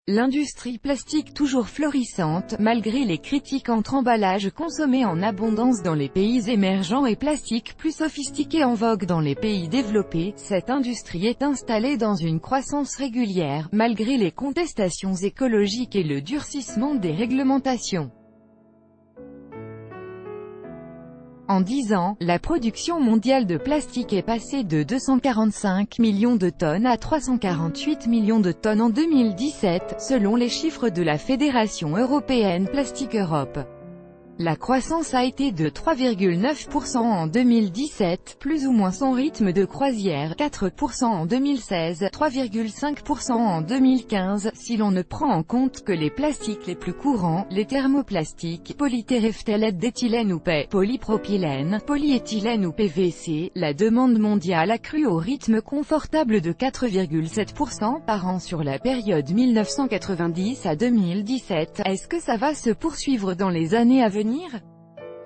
L'industrie plastique toujours florissante, malgré les critiques entre emballages consommés en abondance dans les pays émergents et plastique plus sophistiqué en vogue dans les pays développés, cette industrie est installée dans une croissance régulière, malgré les contestations écologiques et le durcissement des réglementations. En 10 ans, la production mondiale de plastique est passée de 245 millions de tonnes à 348 millions de tonnes en 2017, selon les chiffres de la Fédération européenne Plastic Europe. La croissance a été de 3,9% en 2017, plus ou moins son rythme de croisière, 4% en 2016, 3,5% en 2015, si l'on ne prend en compte que les plastiques les plus courants, les thermoplastiques, polytéréphtalate d'éthylène ou PE, polypropylène, polyéthylène ou PVC, la demande mondiale a cru au rythme confortable de 4,7% par an sur la période 1990 à 2017. Est-ce que ça va se poursuivre dans les années à venir?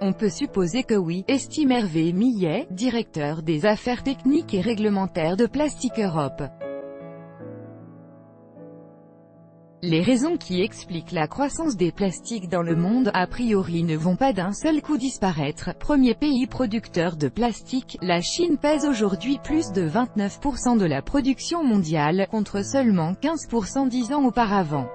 On peut supposer que oui, estime Hervé Millet, directeur des affaires techniques et réglementaires de Plastic Europe. Les raisons qui expliquent la croissance des plastiques dans le monde, a priori ne vont pas d'un seul coup disparaître. Premier pays producteur de plastique, la Chine pèse aujourd'hui plus de 29% de la production mondiale, contre seulement 15% 10 ans auparavant.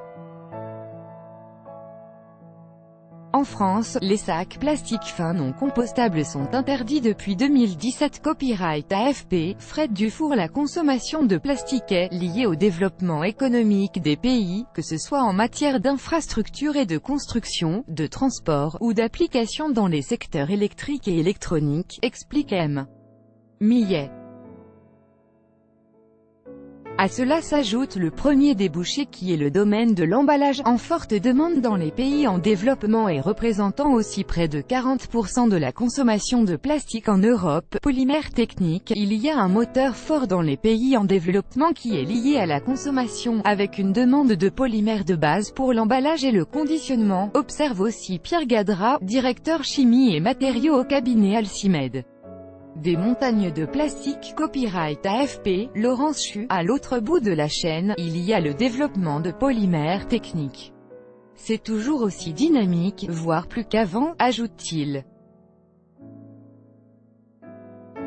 En France, les sacs plastiques fins non compostables sont interdits depuis 2017. Copyright AFP, Fred Dufour. La consommation de plastique est liée au développement économique des pays, que ce soit en matière d'infrastructure et de construction, de transport, ou d'application dans les secteurs électriques et électroniques, explique M. Millet. À cela s'ajoute le premier débouché qui est le domaine de l'emballage, en forte demande dans les pays en développement et représentant aussi près de 40% de la consommation de plastique en Europe. Polymère technique, il y a un moteur fort dans les pays en développement qui est lié à la consommation, avec une demande de polymères de base pour l'emballage et le conditionnement, observe aussi Pierre Gadra, directeur chimie et matériaux au cabinet Alcimed. Des montagnes de plastique. Copyright AFP, Laurence Chu. À l'autre bout de la chaîne, il y a le développement de polymères techniques. C'est toujours aussi dynamique, voire plus qu'avant, ajoute-t-il.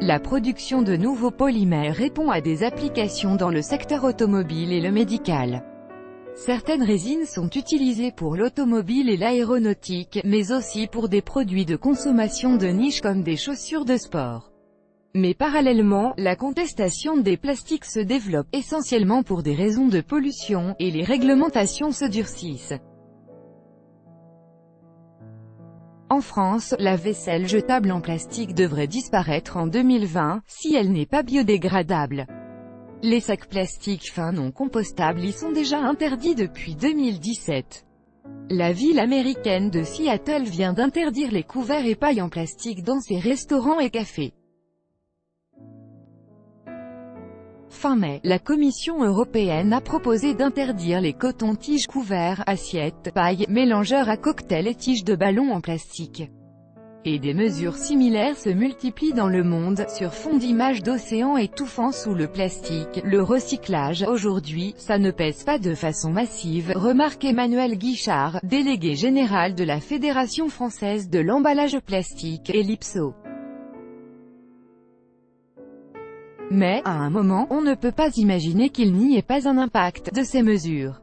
La production de nouveaux polymères répond à des applications dans le secteur automobile et le médical. Certaines résines sont utilisées pour l'automobile et l'aéronautique, mais aussi pour des produits de consommation de niche comme des chaussures de sport. Mais parallèlement, la contestation des plastiques se développe, essentiellement pour des raisons de pollution, et les réglementations se durcissent. En France, la vaisselle jetable en plastique devrait disparaître en 2020, si elle n'est pas biodégradable. Les sacs plastiques fins non compostables y sont déjà interdits depuis 2017. La ville américaine de Seattle vient d'interdire les couverts et pailles en plastique dans ses restaurants et cafés. Fin mai, la Commission européenne a proposé d'interdire les cotons-tiges couverts, assiettes, pailles, mélangeurs à cocktail et tiges de ballon en plastique. Et des mesures similaires se multiplient dans le monde, sur fond d'images d'océans étouffant sous le plastique. Le recyclage, aujourd'hui, ça ne pèse pas de façon massive, remarque Emmanuel Guichard, délégué général de la Fédération française de l'emballage plastique, Ellipso. Mais, à un moment, on ne peut pas imaginer qu'il n'y ait pas un impact de ces mesures.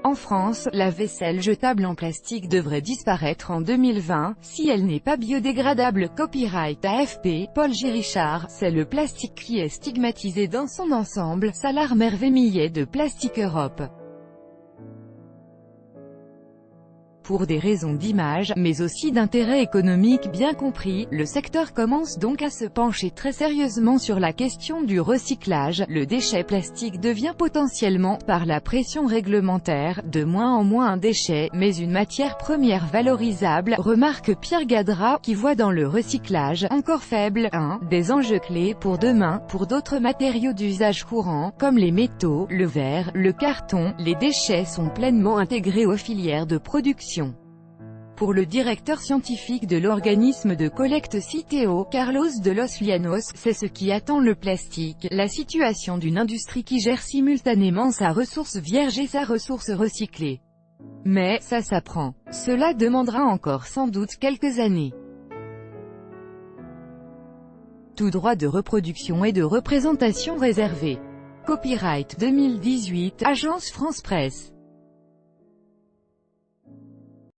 En France, la vaisselle jetable en plastique devrait disparaître en 2020, si elle n'est pas biodégradable. Copyright AFP, Paul Girichard. C'est le plastique qui est stigmatisé dans son ensemble, s'alarme Hervé Millet de Plastic Europe. Pour des raisons d'image, mais aussi d'intérêt économique bien compris, le secteur commence donc à se pencher très sérieusement sur la question du recyclage. Le déchet plastique devient potentiellement, par la pression réglementaire, de moins en moins un déchet, mais une matière première valorisable, remarque Pierre Gadra, qui voit dans le recyclage, encore faible, un des enjeux clés pour demain. Pour d'autres matériaux d'usage courant, comme les métaux, le verre, le carton, les déchets sont pleinement intégrés aux filières de production. Pour le directeur scientifique de l'organisme de collecte Citeo, Carlos de los Llanos, c'est ce qui attend le plastique, la situation d'une industrie qui gère simultanément sa ressource vierge et sa ressource recyclée. Mais, ça s'apprend. Cela demandera encore sans doute quelques années. Tout droit de reproduction et de représentation réservé. Copyright 2018, Agence France Presse.